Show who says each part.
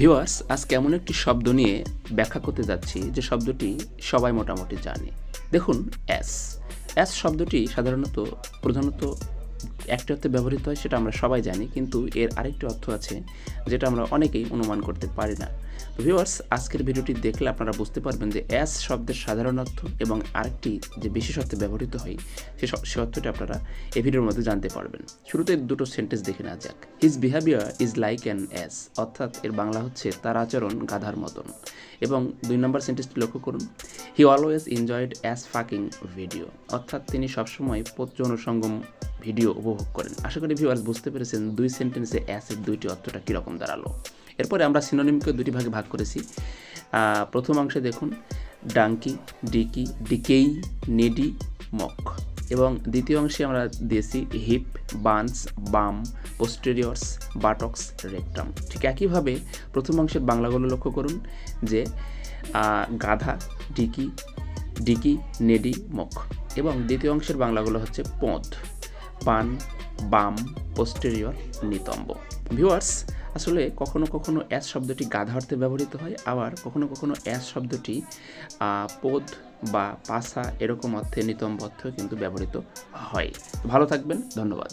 Speaker 1: Viewers, আজকে এমন একটি শব্দ নিয়ে ব্যাখ্যা করতে যাচ্ছি যে শব্দটি সবাই মোটামুটি জানে। দেখুন, অ্যাস অ্যাস শব্দটি প্রধানত একটি অর্থে ব্যবহৃত হয়, সেটা আমরা সবাই জানি, কিন্তু এর আরেকটি অর্থ আছে যেটা আমরা অনেকেই অনুমান করতে পারি না। তো ভিউয়ার্স, আজকের ভিডিওটি দেখলে আপনারা বুঝতে পারবেন যে অ্যাস শব্দের সাধারণ অর্থ এবং আরেকটি যে বিশেষ অর্থে ব্যবহৃত হয় সে অর্থটি আপনারা এই ভিডিওর মধ্যে জানতে পারবেন। শুরুতে দুটো সেন্টেন্স দেখে নেওয়া যাক। His behaviour is like an ass, অর্থাৎ এর বাংলা হচ্ছে তার আচরণ গাধার মতন। এবং 2 নম্বর সেন্টেন্সটি লক্ষ্য করুন। He always enjoyed ass fucking video, অর্থাৎ তিনি সবসময় যৌনসঙ্গম ভিডিও উপভোগ করেন। আশা করি ভিউয়ার্স বুঝতে পেরেছেন দুই সেন্টেন্সে অ্যাসের দুইটি অর্থটা কীরকম দাঁড়ালো। এরপরে আমরা সিনোনিমকে দুটি ভাগে ভাগ করেছি। প্রথম অংশে দেখুন ডাঙ্কি, ডিকি, ডিকেই, নেডি, মক, এবং দ্বিতীয় অংশে আমরা দিয়েছি হিপ, বান্স, বাম, পোস্টেরিয়র্স, বাটক্স, রেকটাম। ঠিক একইভাবে প্রথম অংশের বাংলাগুলো লক্ষ্য করুন যে গাধা, ডিকি, ডিকি, নেডি, মক, এবং দ্বিতীয় অংশের বাংলাগুলো হচ্ছে পোঁদ, পান, বাম, পোস্টেরিয়র, নিতম্ব। ভিউয়ার্স, আসলে কখনো কখনো অ্যাস শব্দটি গাধা অর্থে ব্যবহৃত হয়, আবার কখনো কখনো অ্যাস শব্দটি পোদ বা পাসা এরকম অর্থে, নিতম্ব অর্থেও কিন্তু ব্যবহৃত হয়। ভালো থাকবেন, ধন্যবাদ।